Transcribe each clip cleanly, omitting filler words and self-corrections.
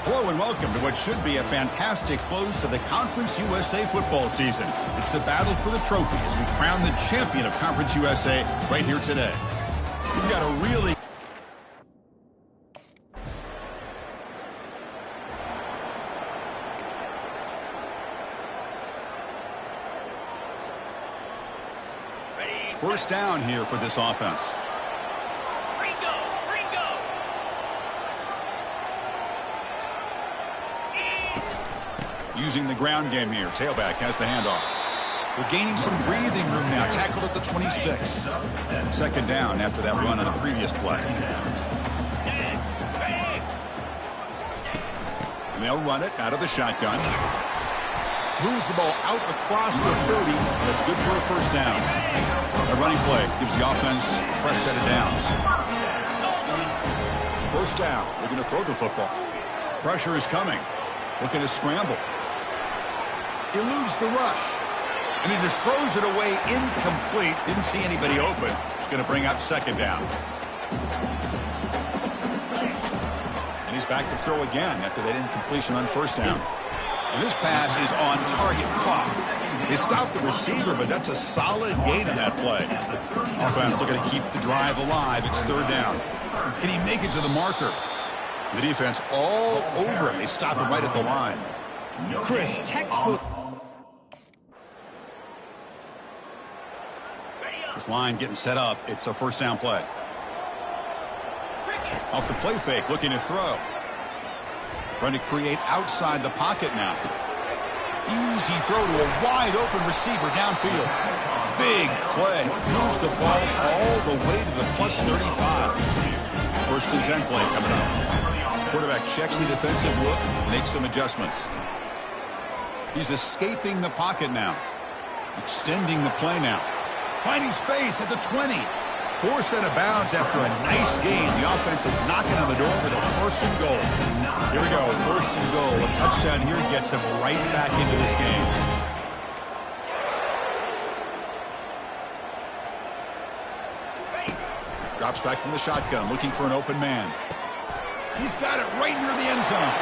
Hello and welcome to what should be a fantastic close to the Conference USA football season. It's the battle for the trophy as we crown the champion of Conference USA right here today. We've got a really... First down here for this offense. Using the ground game here. Tailback has the handoff. We're gaining some breathing room now. Tackled at the 26. Second down after that run on the previous play. And they'll run it out of the shotgun. Moves the ball out across the 30. That's good for a first down. A running play gives the offense a fresh set of downs. First down. They're going to throw the football. Pressure is coming. Looking to scramble. Eludes the rush. And he just throws it away incomplete. Didn't see anybody open. Going to bring up second down. And he's back to throw again after that incompletion on first down. And this pass is on target. Caught. They stopped the receiver, but that's a solid gain on that play. Offense looking to keep the drive alive. It's third down. Can he make it to the marker? The defense all over him. They stop him right at the line. Chris, textbook. This line getting set up. It's a first down play. Off the play fake, looking to throw. Trying to create outside the pocket now. Easy throw to a wide open receiver downfield. Big play. Moves the ball all the way to the plus 35. First and 10 play coming up. Quarterback checks the defensive look, makes some adjustments. He's escaping the pocket now. Extending the play now. Finding space at the 20. Forced out of bounds after a nice gain. The offense is knocking on the door for the first and goal. Here we go, first and goal. A touchdown here gets him right back into this game. Drops back from the shotgun, looking for an open man. He's got it right near the end zone.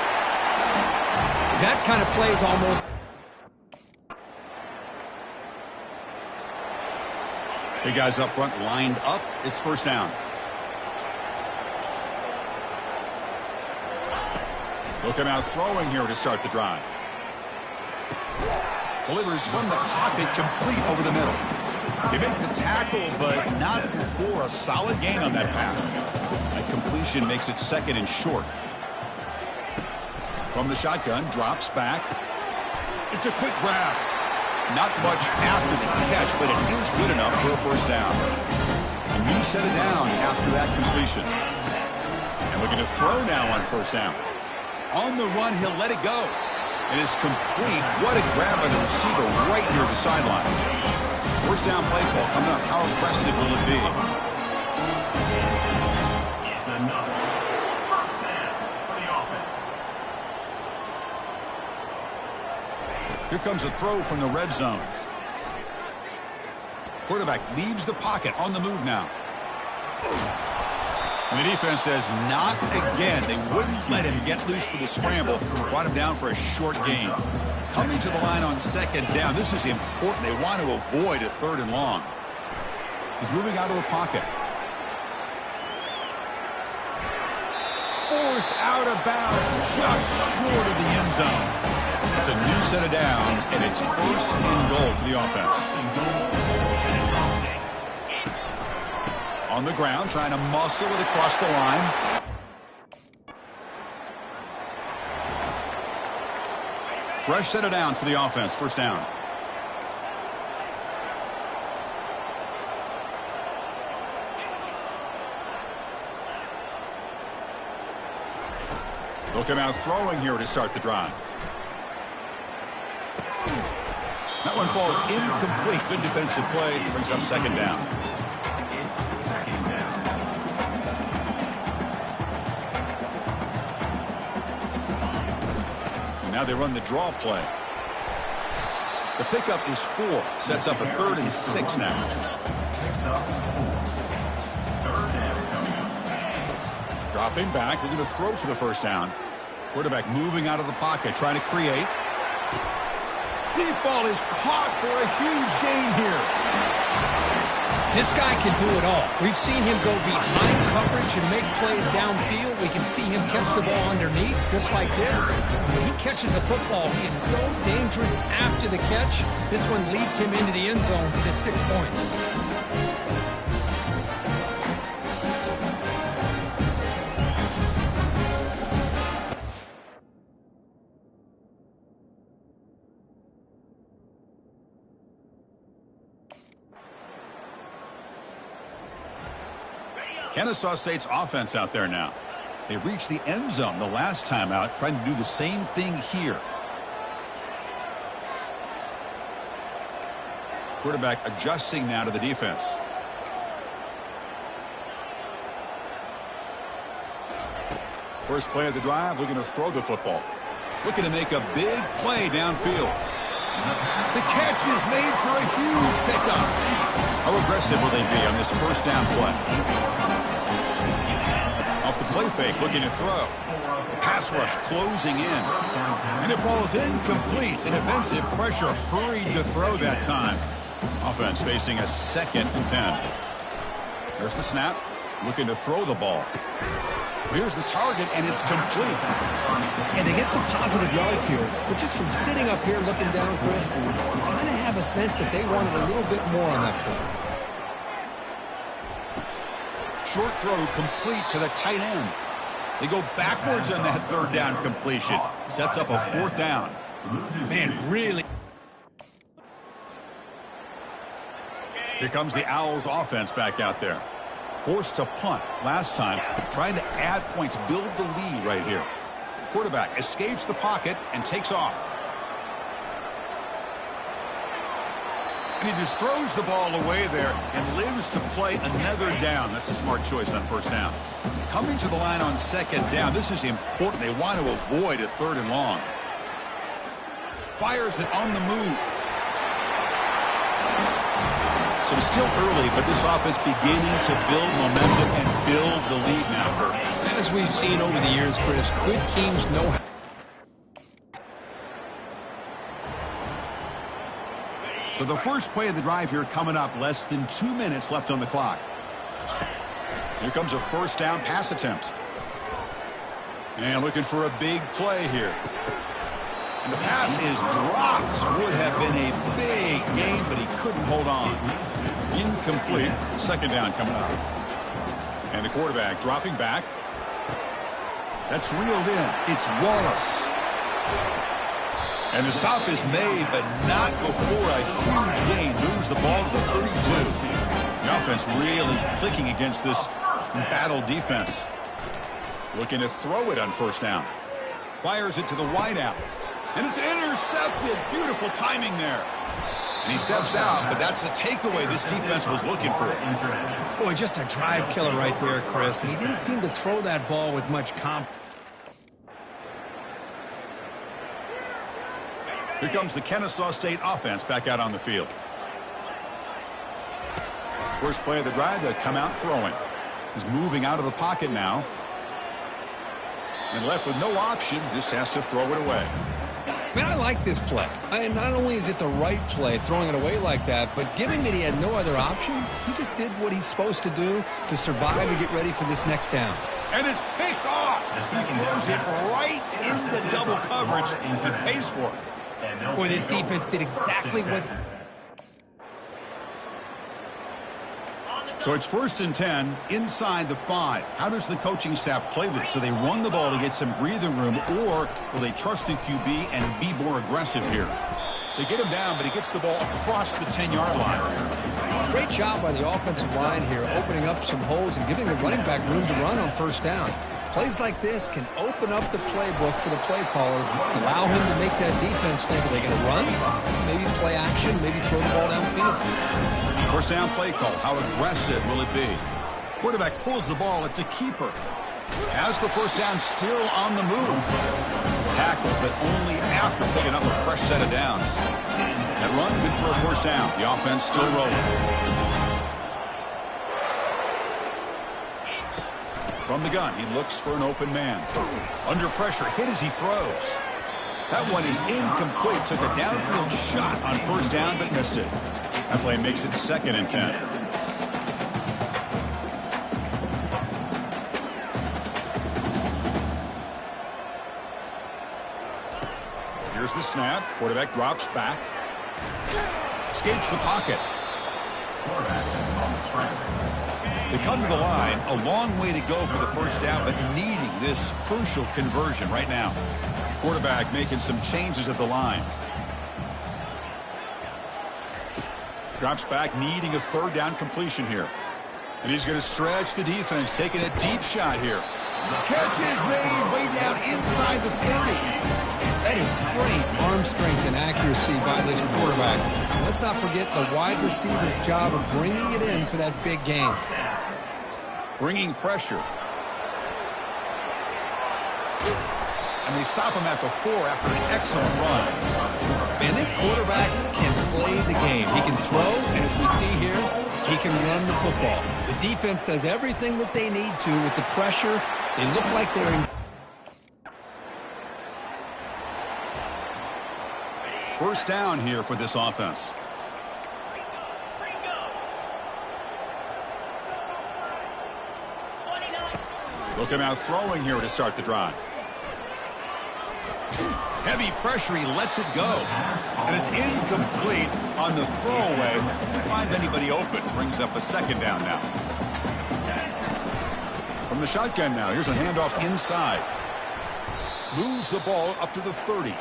That kind of play is almost... Big guys up front lined up. It's first down. Look him out throwing here to start the drive. Delivers from the pocket, complete over the middle. They make the tackle, but not before a solid gain on that pass. That completion makes it second and short. From the shotgun, drops back. It's a quick grab. Not much after the catch, but it is good enough for a first down. A new set of downs after that completion. And looking to throw now on first down. On the run, he'll let it go. It is complete. What a grab by the receiver right near the sideline. First down play call coming up. How impressive will it be? Here comes a throw from the red zone. Quarterback leaves the pocket, on the move now. And the defense says not again. They wouldn't let him get loose for the scramble. Brought him down for a short gain. Coming to the line on second down. This is important. They want to avoid a third and long. He's moving out of the pocket. Forced out of bounds, just short of the end zone. It's a new set of downs, and it's first and goal for the offense. On the ground, trying to muscle it across the line. Fresh set of downs for the offense, first down. Look him out throwing here to start the drive. That one falls incomplete. Good defensive play. Brings up second down. And now they run the draw play. The pickup is 4. Sets up a 3rd and 6 now. Dropping back. They're going to throw for the first down. Quarterback moving out of the pocket, trying to create. Deep ball is caught for a huge gain here. This guy can do it all. We've seen him go behind coverage and make plays downfield. We can see him catch the ball underneath, just like this. And when he catches a football, he is so dangerous after the catch. This one leads him into the end zone for the 6 points. Kennesaw State's offense out there now. They reached the end zone the last time out, trying to do the same thing here. Quarterback adjusting now to the defense. First play of the drive, looking to throw the football. Looking to make a big play downfield. The catch is made for a huge pickup. How aggressive will they be on this first down play? Off the play fake, looking to throw. The pass rush closing in. And it falls incomplete. The defensive pressure hurried to throw that time. Offense facing a 2nd and 10. There's the snap. Looking to throw the ball. Here's the target, and it's complete. And they get some positive yards here. But just from sitting up here looking down, Chris, you kind of have a sense that they wanted a little bit more on that play. Short throw complete to the tight end. They go backwards on that 3rd down completion. Sets up a 4th down. Man, really. Here comes the Owls offense back out there. Forced to punt last time. Trying to add points, build the lead right here. Quarterback escapes the pocket and takes off. And he just throws the ball away there and lives to play another down. That's a smart choice on 1st down. Coming to the line on 2nd down. This is important. They want to avoid a 3rd and long. Fires it on the move. So it's still early, but this offense beginning to build momentum and build the lead now. As we've seen over the years, Chris, good teams know how. So the first play of the drive here coming up, less than 2 minutes left on the clock. Here comes a 1st down pass attempt. And looking for a big play here. And the pass is dropped. Would have been a big gain, but he couldn't hold on. Incomplete. 2nd down coming up. And the quarterback dropping back. That's reeled in. It's Wallace. And the stop is made, but not before a huge gain. Moves the ball to the 32. The offense really clicking against this battle defense. Looking to throw it on 1st down. Fires it to the wideout. And it's intercepted. Beautiful timing there. And he steps out, but that's the takeaway this defense was looking for. Boy, just a drive killer right there, Chris. And he didn't seem to throw that ball with much confidence. Here comes the Kennesaw State offense back out on the field. First play of the drive, they come out throwing. He's moving out of the pocket now. And left with no option, just has to throw it away. Man, I like this play. And not only is it the right play, throwing it away like that, but given that he had no other option, he just did what he's supposed to do to survive and get ready for this next down. And it's picked off. He throws it right into double coverage and pays for it. Boy, this defense did exactly what... So it's 1st and 10 inside the 5. How does the coaching staff play this? So they run the ball to get some breathing room, or will they trust the QB and be more aggressive here? They get him down, but he gets the ball across the 10-yard line. Great job by the offensive line here, opening up some holes and giving the running back room to run on 1st down. Plays like this can open up the playbook for the play caller, allow him to make that defense think, are they going to run? Maybe play action, maybe throw the ball downfield. 1st down play call. How aggressive will it be? Quarterback pulls the ball. It's a keeper. Has the 1st down still on the move. Tackle, but only after picking up a fresh set of downs. That run, good for a 1st down. The offense still rolling. From the gun, he looks for an open man. Under pressure, hit as he throws. That one is incomplete. Took a downfield shot on first down, but missed it. That play makes it 2nd and 10. Here's the snap. Quarterback drops back. Escapes the pocket. They come to the line. A long way to go for the first down, but needing this crucial conversion right now. Quarterback making some changes at the line. Drops back, needing a 3rd down completion here. And he's going to stretch the defense, taking a deep shot here. Catch is made way down inside the 30. That is great arm strength and accuracy by this quarterback. Let's not forget the wide receiver's job of bringing it in for that big gain. Bringing pressure. And they stop him at the 4 after an excellent run. And this quarterback can play the game. He can throw, and as we see here, he can run the football. The defense does everything that they need to with the pressure. They look like they're in. First down here for this offense. Look him out throwing here to start the drive. Heavy pressure, he lets it go. And it's incomplete on the throwaway. Can't find anybody open. Brings up a 2nd down now. From the shotgun now, here's a handoff inside. Moves the ball up to the 30.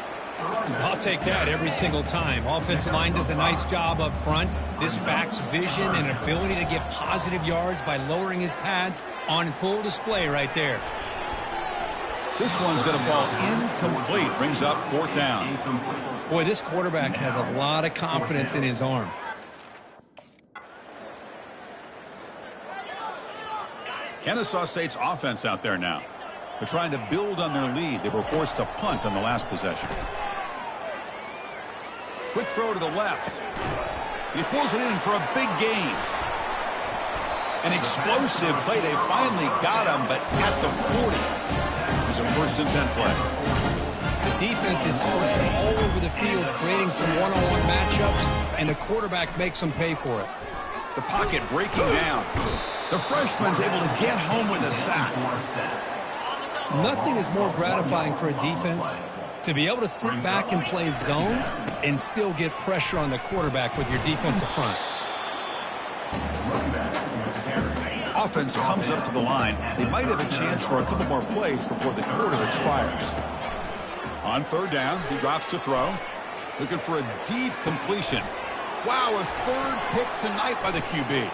I'll take that every single time. Offensive line does a nice job up front. This back's vision and ability to get positive yards by lowering his pads on full display right there. This one's going to fall incomplete. Brings up 4th down. Boy, this quarterback has a lot of confidence in his arm. Kennesaw State's offense out there now. They're trying to build on their lead. They were forced to punt on the last possession. Quick throw to the left. He pulls it in for a big gain. An explosive play. They finally got him, but at the 40. It's a 1st and 10 play. The defense is spread all over the field, creating some one-on-one matchups, and the quarterback makes them pay for it. The pocket breaking down. The freshman's able to get home with a sack. Nothing is more gratifying for a defense to be able to sit back and play zone and still get pressure on the quarterback with your defensive front. Offense comes up to the line. They might have a chance for a couple more plays before the quarter expires. On 3rd down, he drops to throw. Looking for a deep completion. Wow, a 3rd pick tonight by the QB.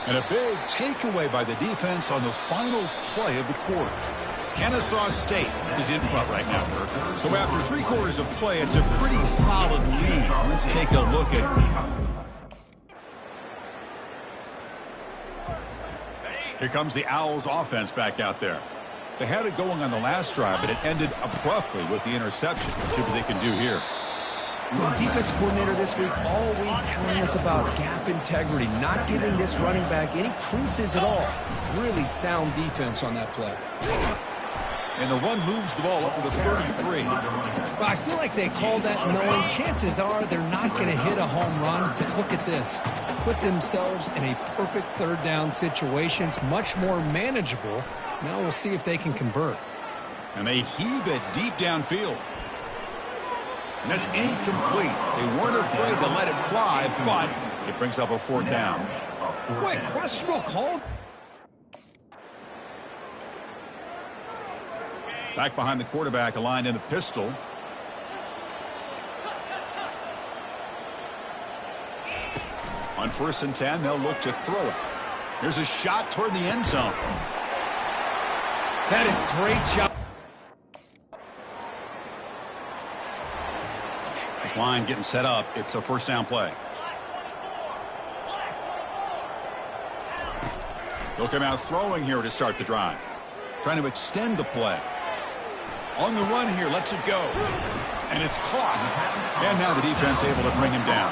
And a big takeaway by the defense on the final play of the quarter. Kennesaw State is in front right now, Kirk. So after 3 quarters of play, it's a pretty solid lead. Let's take a look at... Here comes the Owls offense back out there. They had it going on the last drive, but it ended abruptly with the interception. Let's see what they can do here. Well, defense coordinator this week all week telling us about gap integrity, not giving this running back any creases at all. Really sound defense on that play. And the one moves the ball up to the 33. Well, I feel like they called that knowing chances are they're not going to hit a home run. But look at this. Put themselves in a perfect 3rd down situation. It's much more manageable. Now we'll see if they can convert. And they heave it deep downfield. And that's incomplete. They weren't afraid to let it fly, but it brings up a 4th down. Boy, questionable call. Back behind the quarterback, aligned in the pistol. On 1st and 10, they'll look to throw it. Here's a shot toward the end zone. That is great job. This line getting set up. It's a 1st down play. They'll come out throwing here to start the drive. Trying to extend the play. On the run here, lets it go. And it's caught. And now the defense able to bring him down.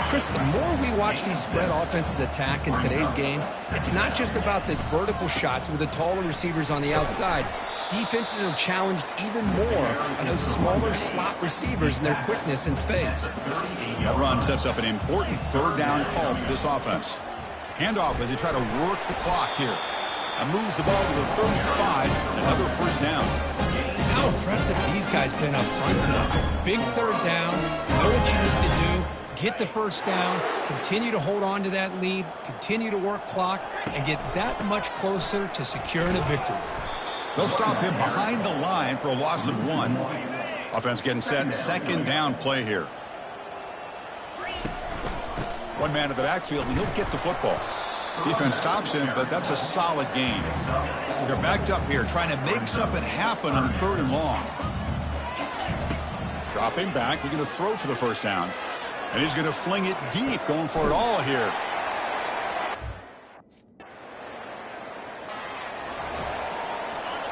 Chris, the more we watch these spread offenses attack in today's game, it's not just about the vertical shots with the taller receivers on the outside. Defenses are challenged even more by those smaller slot receivers and their quickness in space. That run sets up an important third down call for this offense. Handoff as they try to work the clock here. And moves the ball to the 35, another first down. How impressive these guys been up front today. Big third down, know what you need to do. Get the first down, continue to hold on to that lead, continue to work clock, and get that much closer to securing a victory. They'll stop him behind the line for a loss of 1. Offense getting set, second down play here. One man in the backfield, and he'll get the football. Defense stops him, but that's a solid gain. They're backed up here, trying to make something happen on 3rd and long. Dropping back, they're going to throw for the first down. And he's going to fling it deep, going for it all here.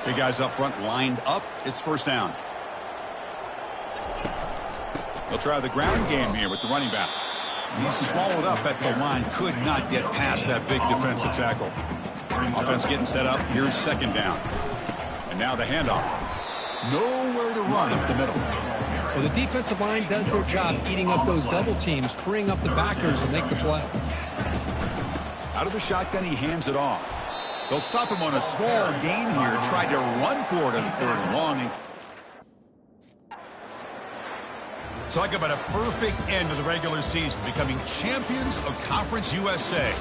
Big guys up front lined up. It's first down. They'll try the ground game here with the running back. He's swallowed up at the line. Could not get past that big defensive tackle. Offense getting set up. Here's second down. And now the handoff. Nowhere to run up the middle. Well, the defensive line does their job eating up those double teams, freeing up the backers and make the play. Out of the shotgun, he hands it off. They'll stop him on a small gain here. Tried to run for it on 3rd and long. Talk about a perfect end to the regular season, becoming champions of Conference USA.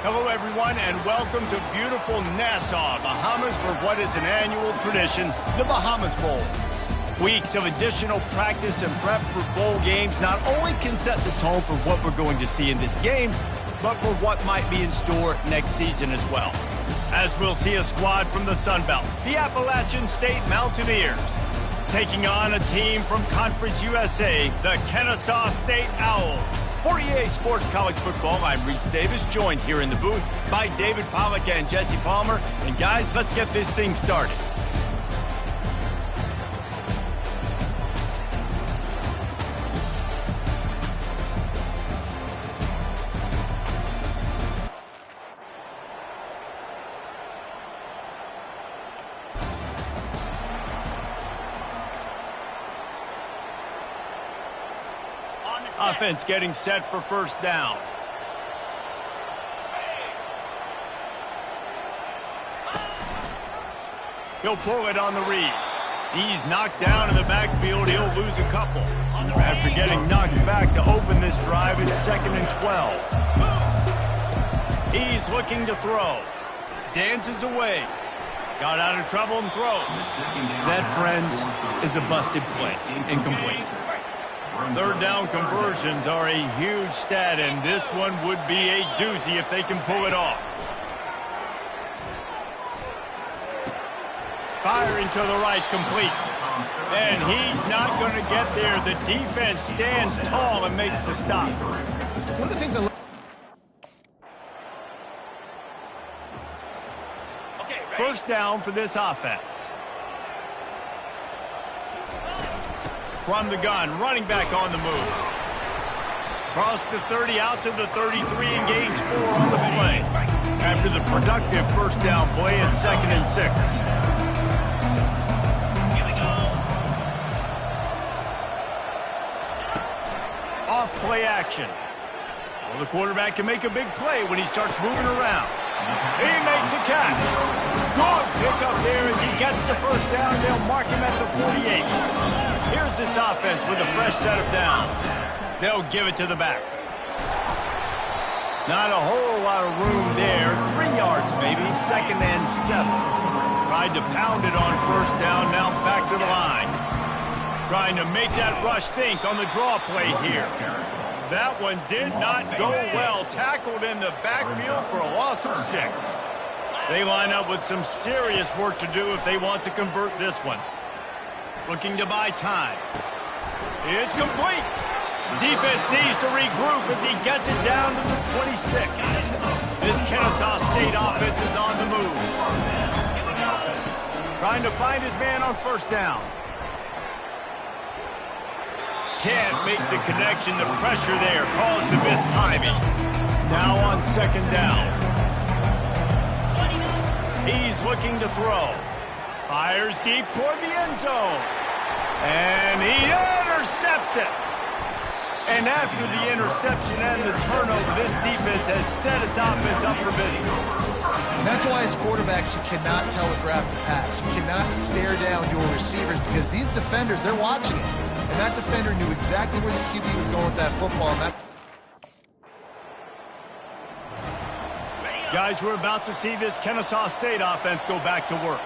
Hello, everyone, and welcome to beautiful Nassau, Bahamas, for what is an annual tradition, the Bahamas Bowl. Weeks of additional practice and prep for bowl games not only can set the tone for what we're going to see in this game, but for what might be in store next season as well. As we'll see a squad from the Sun Belt, the Appalachian State Mountaineers, taking on a team from Conference USA, the Kennesaw State Owls. For EA Sports College Football, I'm Reese Davis, joined here in the booth by David Pollack and Jesse Palmer. And guys, let's get this thing started. Offense getting set for first down. He'll pull it on the read. He's knocked down in the backfield. He'll lose a couple. After getting knocked back to open this drive, it's 2nd and 12. He's looking to throw. Dances away. Got out of trouble and throws. That, friends, is a busted play. Incomplete. Third down conversions are a huge stat, and this one would be a doozy if they can pull it off. Firing to the right, complete. And he's not going to get there. The defense stands tall and makes the stop. One of the things I First down for this offense. From the gun, running back on the move. Cross the 30 out to the 33 and gains 4 on the play. After the productive first down play at 2nd and 6. Off play action. Well, the quarterback can make a big play when he starts moving around. He makes a catch. Good pickup there as he gets the first down. They'll mark him at the 48. Here's this offense with a fresh set of downs. They'll give it to the back. Not a whole lot of room there. 3 yards maybe, 2nd and 7. Tried to pound it on first down, now back to the line. Trying to make that rush think on the draw play here. That one did not go well. Tackled in the backfield for a loss of 6. They line up with some serious work to do if they want to convert this one. Looking to buy time. It's complete. Defense needs to regroup as he gets it down to the 26. This Kennesaw State offense is on the move. Trying to find his man on first down. Can't make the connection. The pressure there caused the missed timing. Now on 2nd down. He's looking to throw. Fires deep toward the end zone. And he intercepts it. And after the interception and the turnover, this defense has set its offense up for business. That's why as quarterbacks you cannot telegraph the pass. You cannot stare down your receivers because these defenders, they're watching it. And that defender knew exactly where the QB was going with that football. And that Guys, we're about to see this Kennesaw State offense go back to work.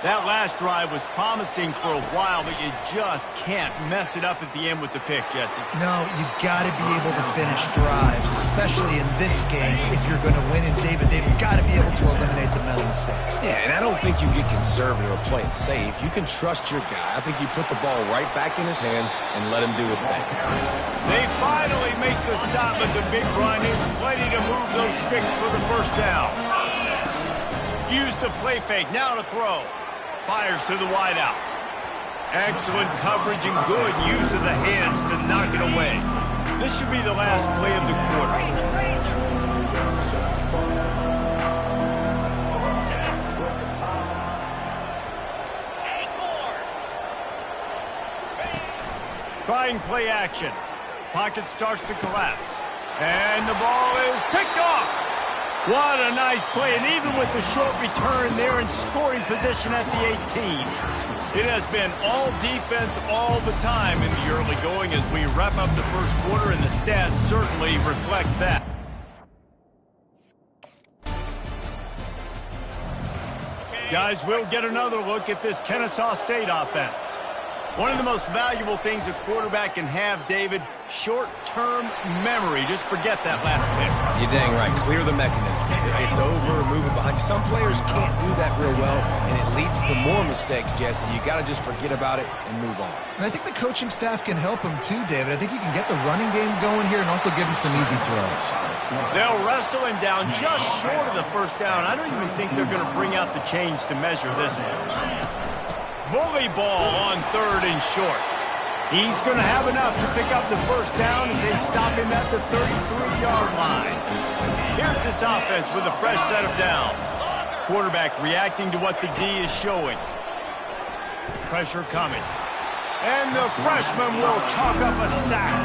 That last drive was promising for a while, but you just can't mess it up at the end with the pick, Jesse. No, you got to be able to finish drives, especially in this game if you're going to win. And David, they've got to be able to eliminate the mental mistakes. Yeah, and I don't think you get conservative or play it safe. You can trust your guy. I think you put the ball right back in his hands and let him do his thing. They finally make the stop, but the big run is plenty to move those sticks for the first down. Use the play fake, now to throw. Fires to the wideout. Excellent coverage and good use of the hands to knock it away. This should be the last play of the quarter. Trying play action. Pocket starts to collapse. And the ball is picked off. What a nice play, and even with the short return, they're in scoring position at the 18. It has been all defense all the time in the early going as we wrap up the first quarter, and the stats certainly reflect that. Guys, we'll get another look at this Kennesaw State offense. One of the most valuable things a quarterback can have, David, short-term memory. Just forget that last pick. You're dang right. Clear the mechanism. It's over, move it behind. Some players can't do that real well, and it leads to more mistakes, Jesse. You got to just forget about it and move on. And I think the coaching staff can help him too, David. I think you can get the running game going here and also give him some easy throws. They'll wrestle him down just short of the first down. I don't even think they're going to bring out the chains to measure this one. Bully ball on 3rd and short. He's going to have enough to pick up the first down as they stop him at the 33-yard line. Here's this offense with a fresh set of downs. Quarterback reacting to what the D is showing. Pressure coming. And the freshman will chalk up a sack.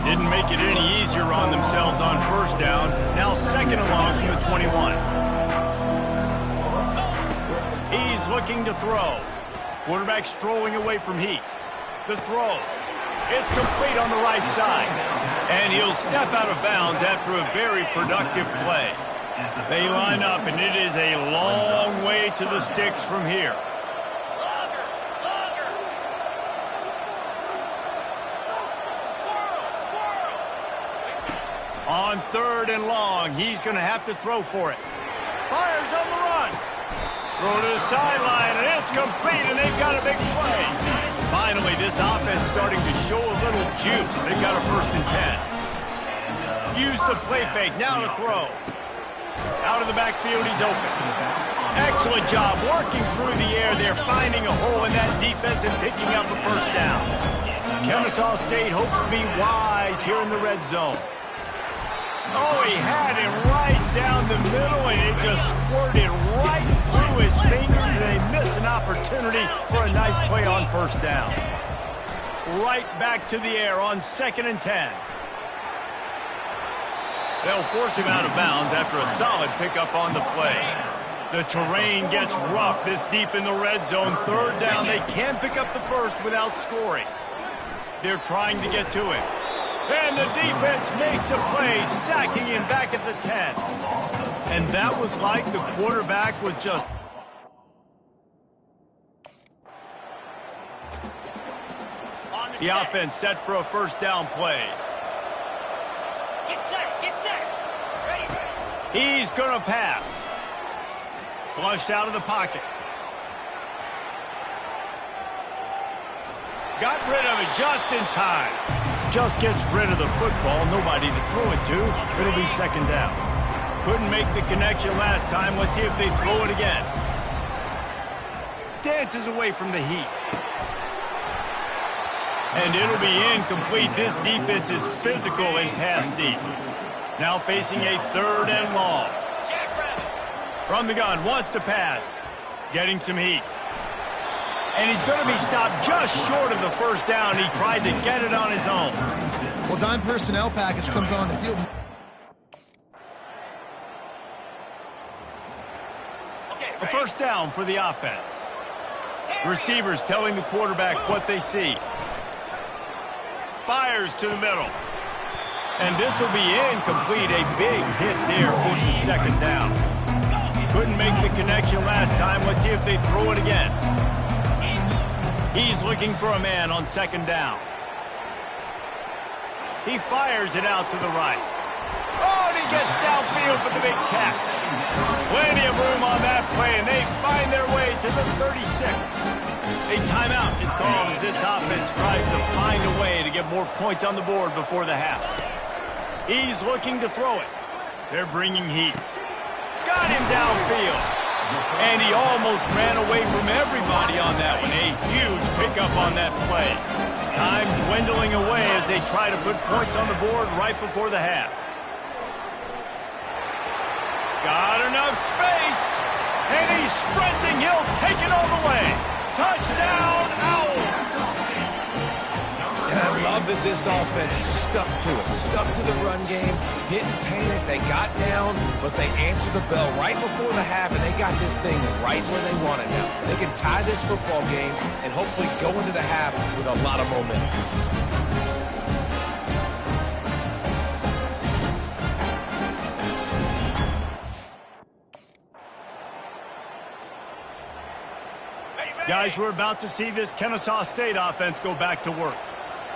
Didn't make it any easier on themselves on first down. Now 2nd and long from the 21. He's looking to throw. Quarterback strolling away from heat. The throw. It's complete on the right side. And he'll step out of bounds after a very productive play. They line up, and it is a long way to the sticks from here. On 3rd and long, he's going to have to throw for it. Fires on the run. Throw to the sideline, and it's complete, and they've got a big play. Finally, this offense starting to show a little juice. They've got a 1st and 10. Use the play fake, now to throw. Out of the backfield, he's open. Excellent job working through the air. They're finding a hole in that defense and picking up a 1st down. Kennesaw State hopes to be wise here in the red zone. Oh, he had it right down the middle, and it just squirted right through his fingers, and they miss an opportunity for a nice play on 1st down. Right back to the air on 2nd and 10. They'll force him out of bounds after a solid pickup on the play. The terrain gets rough this deep in the red zone. 3rd down, they can pick up the 1st without scoring. They're trying to get to him. And the defense makes a play, sacking him back at the 10. And that was like the quarterback was just... The offense set for a 1st down play. Get set. Ready. He's going to pass. Flushed out of the pocket. Got rid of it just in time. Just gets rid of the football. Nobody to throw it to. It'll be 2nd down. Couldn't make the connection last time. Let's see if they throw it again. Dances away from the heat. And it'll be incomplete. This defense is physical and pass deep. Now facing a 3rd and long. From the gun, wants to pass. Getting some heat. And he's going to be stopped just short of the 1st down. He tried to get it on his own. Well, dime personnel package comes on the field. A 1st down for the offense. Receivers telling the quarterback what they see. Fires to the middle. And this will be incomplete. A big hit there forces 2nd down. Couldn't make the connection last time. Let's see if they throw it again. He's looking for a man on 2nd down. He fires it out to the right. Oh, and he gets downfield for the big catch. Plenty of room on that play, and they find their way to the 36. A timeout is called as this offense tries to find a way to get more points on the board before the half. He's looking to throw it. They're bringing heat. Got him downfield. And he almost ran away from everybody on that one. A huge pickup on that play. Time dwindling away as they try to put points on the board right before the half. Got enough space. And he's sprinting. He'll take it all the way. Touchdown, Owls. And I love that this offense stuck to it. Stuck to the run game. Didn't panic. They got down, but they answered the bell right before the half, and they got this thing right where they want it now. They can tie this football game and hopefully go into the half with a lot of momentum. Guys, we're about to see this Kennesaw State offense go back to work.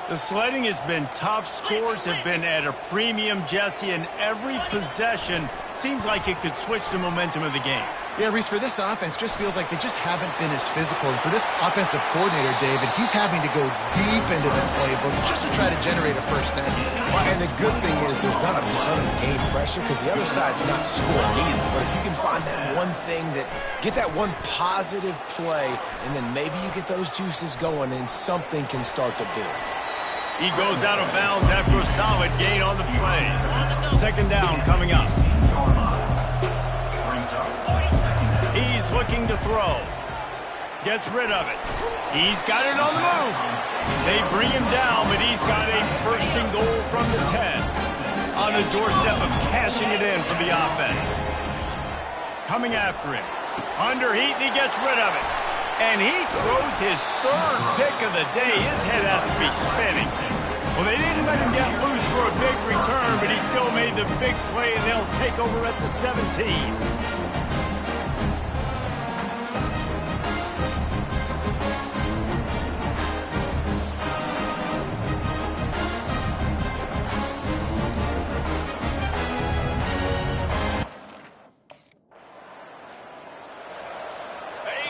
The sledding has been tough. Scores have been at a premium, Jesse, and every possession seems like it could switch the momentum of the game. Yeah, Reese, for this offense, just feels like they just haven't been as physical. And for this offensive coordinator, David, he's having to go deep into the playbook just to try to generate a 1st down. And the good thing is there's not a ton of game pressure because the other side's not scoring either. But if you can find that one thing, get that one positive play, and then maybe you get those juices going and something can start to build. He goes out of bounds after a solid gain on the play. 2nd down coming up. He's looking to throw. Gets rid of it. He's got it on the move. They bring him down, but he's got a 1st and goal from the 10. On the doorstep of cashing it in for the offense. Coming after him. Under heat, and he gets rid of it. And he throws his 3rd pick of the day. His head has to be spinning. Well, they didn't let him get loose for a big return, but he still made the big play, and they'll take over at the 17.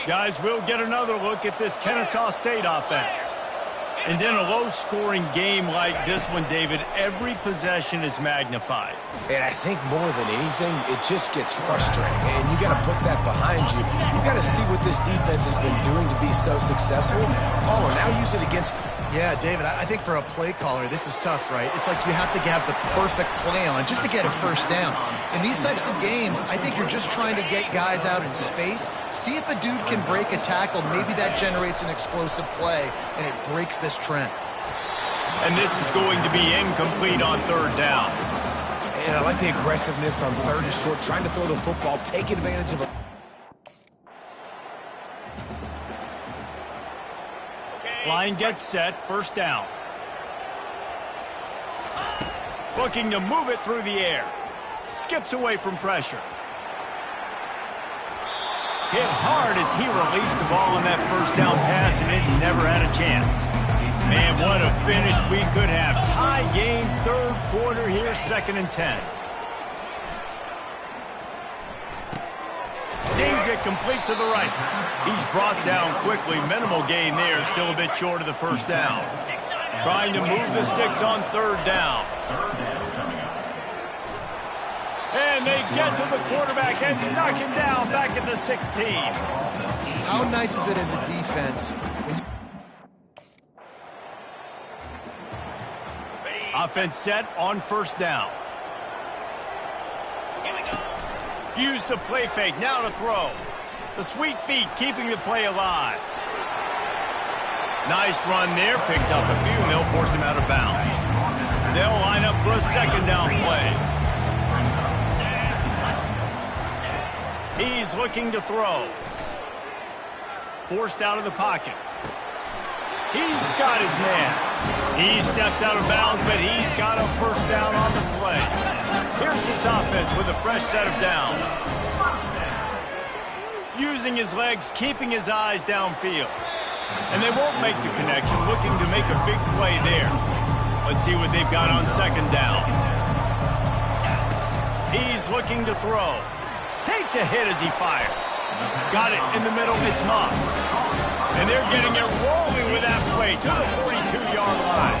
Guys, we'll get another look at this Kennesaw State offense. And in a low-scoring game like this one, David, every possession is magnified. And I think more than anything, it just gets frustrating. And you got to put that behind you. You got to see what this defense has been doing to be so successful. Oh, and now use it against them. Yeah, David, I think for a play caller, this is tough, right? It's like you have to have the perfect play on just to get a first down. In these types of games, I think you're just trying to get guys out in space, see if a dude can break a tackle. Maybe that generates an explosive play, and it breaks this trend. And this is going to be incomplete on third down. And I like the aggressiveness on third and short, trying to throw the football, take advantage of a... Line gets set, first down. Looking to move it through the air. Skips away from pressure. Hit hard as he released the ball on that first down pass, and it never had a chance. Man, what a finish we could have. Tie game, third quarter here, 2nd and 10. Zings it complete to the right. He's brought down quickly. Minimal gain there. Still a bit short of the first down. Trying to move the sticks on third down. And they get to the quarterback and knock him down back at the 16. How nice is it as a defense? Offense set on first down. Use the play fake, now to throw. The sweet feet keeping the play alive. Nice run there, picks up a few, and they'll force him out of bounds. They'll line up for a second down play. He's looking to throw. Forced out of the pocket. He's got his man. He steps out of bounds, but he's got a first down on the play. Here's this offense with a fresh set of downs. Using his legs, keeping his eyes downfield. And they won't make the connection, looking to make a big play there. Let's see what they've got on second down. He's looking to throw. Takes a hit as he fires. Got it in the middle, it's Moss. And they're getting it rolling with that play to the 42-yard line.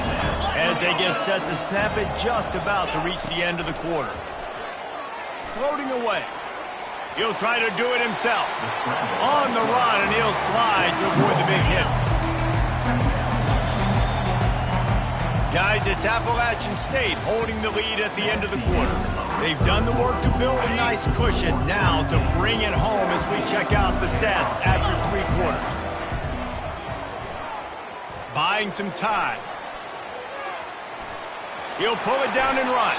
As they get set to snap it, just about to reach the end of the quarter. Floating away. He'll try to do it himself. On the run, and he'll slide to avoid the big hit. Guys, it's Appalachian State holding the lead at the end of the quarter. They've done the work to build a nice cushion. Now to bring it home as we check out the stats after 3 quarters. Buying some time. He'll pull it down and run.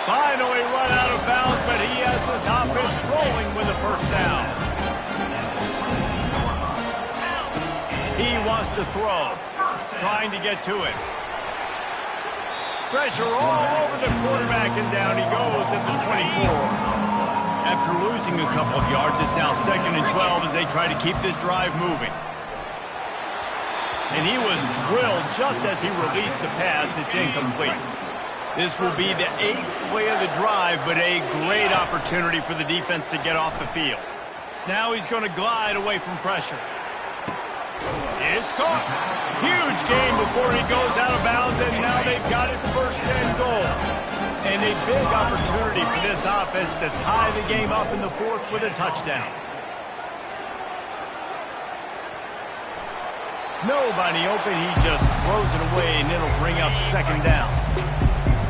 Finally run out of bounds, but he has this offense rolling with a first down. He wants to throw. Trying to get to it. Pressure all over the quarterback, and down he goes at the 24. After losing a couple of yards, it's now 2nd and 12 as they try to keep this drive moving. And he was drilled just as he released the pass. It's incomplete. This will be the 8th play of the drive, but a great opportunity for the defense to get off the field. Now he's going to glide away from pressure. It's caught. Huge gain before he goes out of bounds, and now they've got it first and goal. And a big opportunity for this offense to tie the game up in the 4th with a touchdown. Nobody open, he just throws it away, and it'll bring up second down.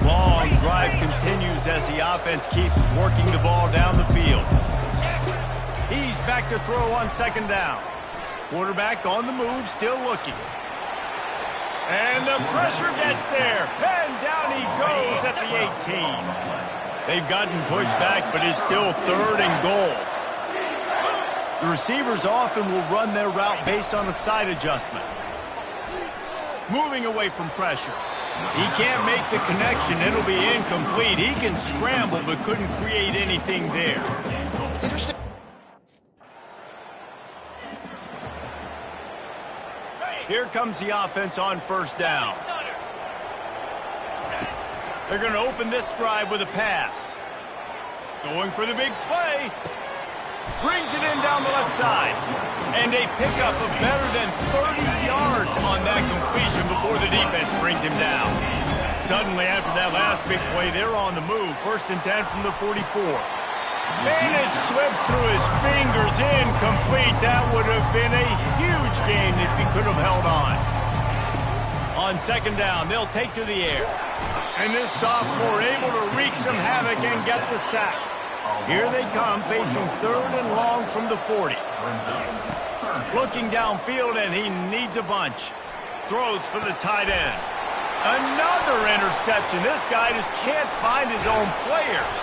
Long drive continues as the offense keeps working the ball down the field. He's back to throw on second down. Quarterback on the move, still looking. And the pressure gets there, and down he goes at the 18. They've gotten pushed back, but it's still 3rd and goal. The receivers often will run their route based on a side adjustment. Moving away from pressure. He can't make the connection. It'll be incomplete. He can scramble, but couldn't create anything there. Here comes the offense on first down. They're going to open this drive with a pass. Going for the big play. Brings it in down the left side. And a pickup of better than 30 yards on that completion before the defense brings him down. Suddenly, after that last big play, they're on the move. 1st and 10 from the 44. And it slips through his fingers, incomplete. That would have been a huge gain if he could have held on. On 2nd down, they'll take to the air. And this sophomore able to wreak some havoc and get the sack. Here they come, facing 3rd and long from the 40. Looking downfield, and he needs a bunch. Throws for the tight end. Another interception. This guy just can't find his own players.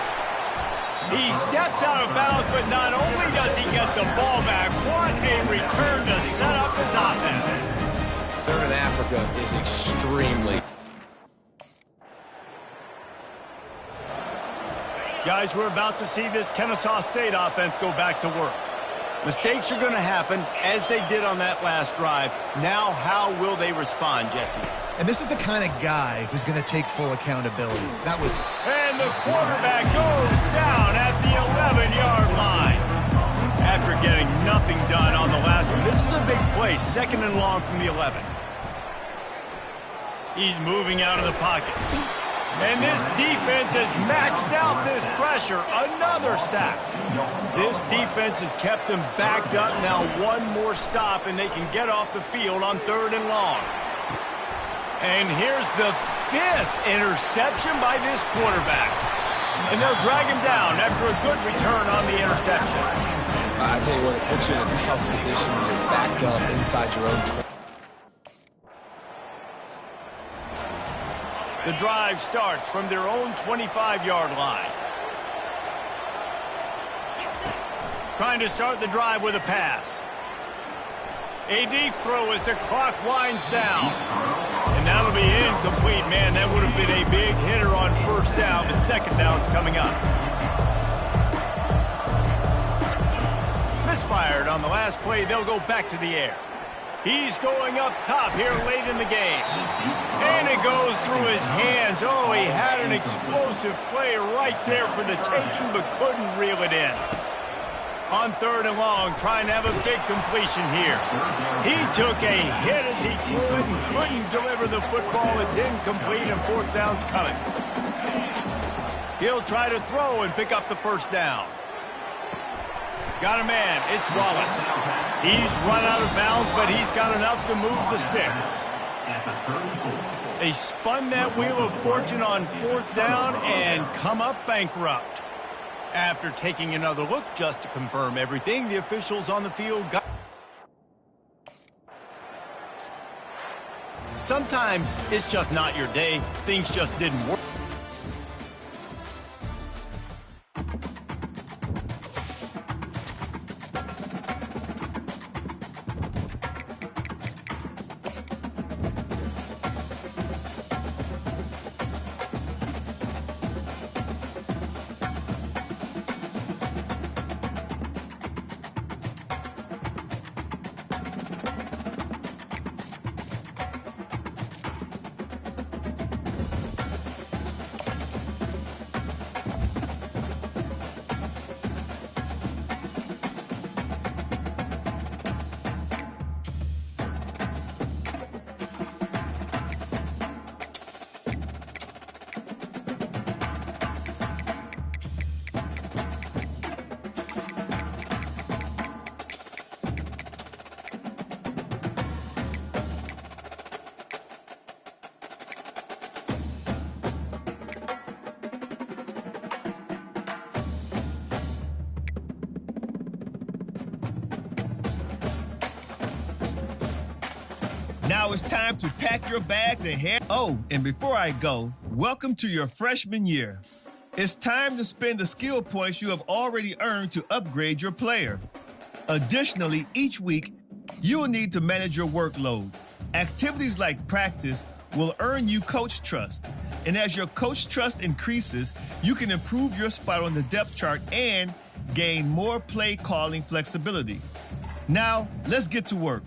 He steps out of bounds, but not only does he get the ball back, what a return to set up his offense. 3rd in Africa is extremely... Guys, we're about to see this Kennesaw State offense go back to work. Mistakes are going to happen, as they did on that last drive. Now, how will they respond, Jesse? And this is the kind of guy who's going to take full accountability. That was... And the quarterback goes down at the 11-yard line. After getting nothing done on the last one, this is a big play, 2nd and long from the 11. He's moving out of the pocket. And this defense has maxed out this pressure. Another sack. This defense has kept them backed up. Now one more stop, and they can get off the field on 3rd and long. And here's the 5th interception by this quarterback. And they'll drag him down after a good return on the interception. I tell you what, it puts you in a tough position when you're backed up inside your own 20. The drive starts from their own 25-yard line. Trying to start the drive with a pass. A deep throw as the clock winds down. And that'll be incomplete, man. That would have been a big hitter on 1st down, but 2nd down's coming up. Misfired on the last play. They'll go back to the air. He's going up top here late in the game. And it goes through his hands. Oh, he had an explosive play right there for the taking, but couldn't reel it in. On 3rd and long, trying to have a big completion here. He took a hit as he threw it and couldn't deliver the football. It's incomplete, and 4th down's coming. He'll try to throw and pick up the 1st down. Got a man. It's Wallace. He's run out of bounds, but he's got enough to move the sticks. They spun that wheel of fortune on 4th down and come up bankrupt. After taking another look just to confirm everything, the officials on the field got... Sometimes it's just not your day. Things just didn't work. Now it's time to pack your bags and head. Oh, and before I go, welcome to your freshman year. It's time to spend the skill points you have already earned to upgrade your player. Additionally, each week, you will need to manage your workload. Activities like practice will earn you coach trust. And as your coach trust increases, you can improve your spot on the depth chart and gain more play calling flexibility. Now, let's get to work.